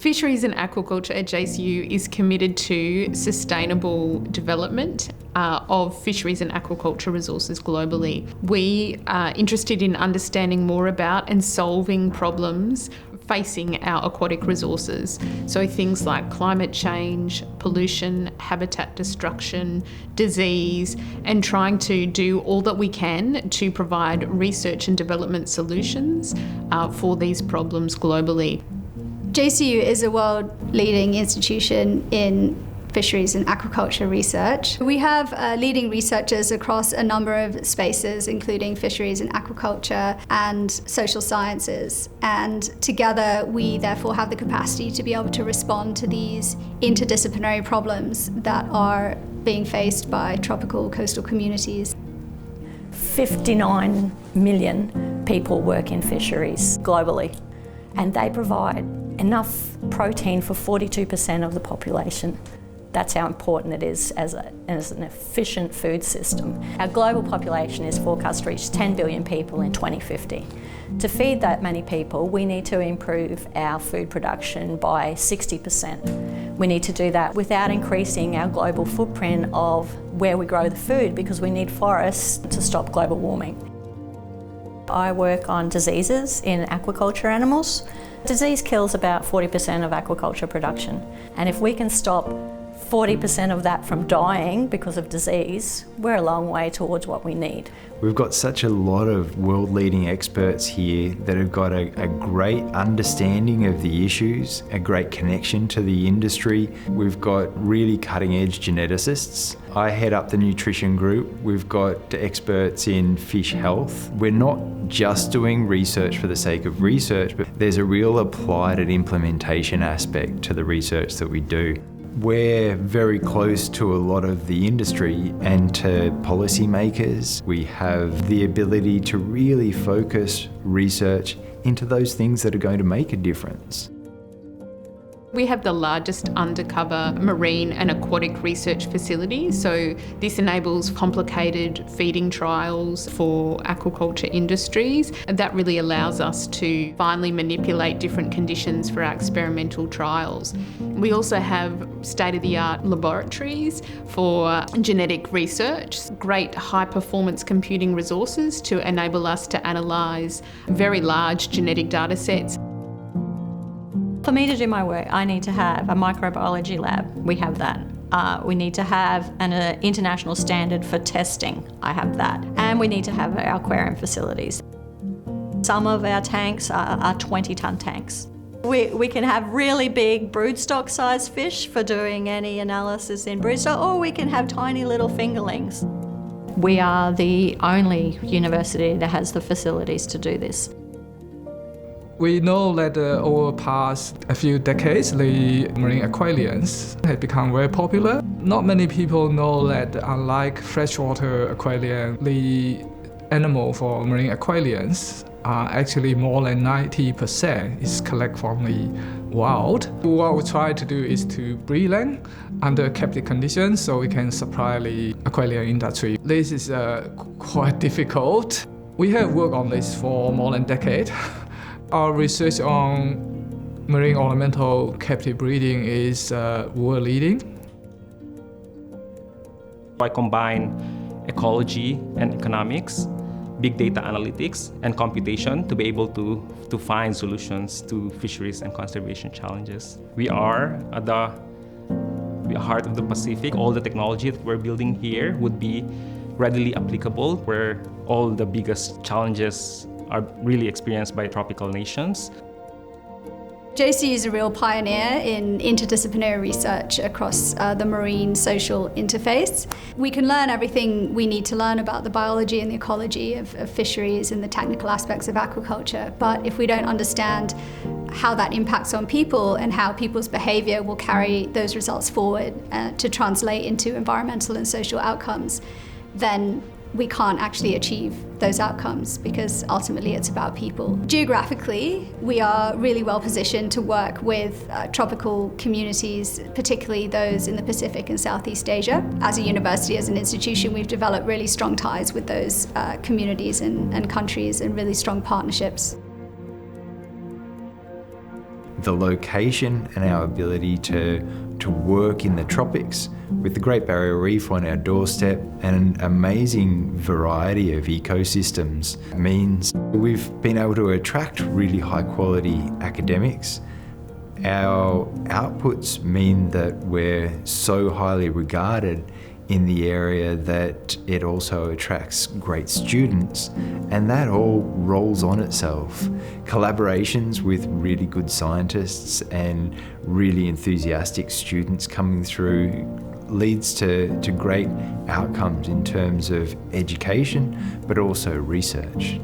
Fisheries and Aquaculture at JCU is committed to sustainable development of fisheries and aquaculture resources globally. We are interested in understanding more about and solving problems facing our aquatic resources. So things like climate change, pollution, habitat destruction, disease, and trying to do all that we can to provide research and development solutions for these problems globally. JCU is a world-leading institution in fisheries and aquaculture research. We have leading researchers across a number of spaces, including fisheries and aquaculture and social sciences. And together, we therefore have the capacity to be able to respond to these interdisciplinary problems that are being faced by tropical coastal communities. 59 million people work in fisheries globally, and they provide enough protein for 42% of the population. That's how important it is as an efficient food system. Our global population is forecast to reach 10 billion people in 2050. To feed that many people, we need to improve our food production by 60%. We need to do that without increasing our global footprint of where we grow the food, because we need forests to stop global warming. I work on diseases in aquaculture animals. Disease kills about 40% of aquaculture production, and if we can stop 40% of that from dying because of disease, we're a long way towards what we need. We've got such a lot of world-leading experts here that have got a great understanding of the issues, a great connection to the industry. We've got really cutting-edge geneticists. I head up the nutrition group. We've got experts in fish health. We're not just doing research for the sake of research, but there's a real applied and implementation aspect to the research that we do. We're very close to a lot of the industry and to policymakers. We have the ability to really focus research into those things that are going to make a difference. We have the largest undercover marine and aquatic research facility, so this enables complicated feeding trials for aquaculture industries, and that really allows us to finely manipulate different conditions for our experimental trials. We also have state-of-the-art laboratories for genetic research, great high-performance computing resources to enable us to analyse very large genetic data sets. For me to do my work, I need to have a microbiology lab. We have that. We need to have an international standard for testing. I have that. And we need to have our aquarium facilities. Some of our tanks are 20-tonne tanks. We can have really big broodstock size fish for doing any analysis in broodstock, or we can have tiny little fingerlings. We are the only university that has the facilities to do this. We know that over the past a few decades, the marine aquariums have become very popular. Not many people know that unlike freshwater aquarium, the animal for marine aquariums are actually more than 90% is collected from the wild. What we try to do is to breed them under captive conditions so we can supply the aquarium industry. This is quite difficult. We have worked on this for more than a decade. Our research on marine ornamental captive breeding is world leading. I combine ecology and economics, big data analytics, and computation to be able to find solutions to fisheries and conservation challenges. We are at the heart of the Pacific. All the technology that we're building here would be readily applicable where all the biggest challenges are really experienced by tropical nations. JCU is a real pioneer in interdisciplinary research across the marine social interface. We can learn everything we need to learn about the biology and the ecology of fisheries and the technical aspects of aquaculture, but if we don't understand how that impacts on people and how people's behaviour will carry those results forward to translate into environmental and social outcomes, then we can't actually achieve those outcomes, because ultimately it's about people. Geographically, we are really well positioned to work with tropical communities, particularly those in the Pacific and Southeast Asia. As a university, as an institution, we've developed really strong ties with those communities and countries, and really strong partnerships. the location and our ability to work in the tropics with the Great Barrier Reef on our doorstep and an amazing variety of ecosystems means we've been able to attract really high quality academics. Our outputs mean that we're so highly regarded in the area that it also attracts great students, and that all rolls on itself. Collaborations with really good scientists and really enthusiastic students coming through leads to great outcomes in terms of education, but also research.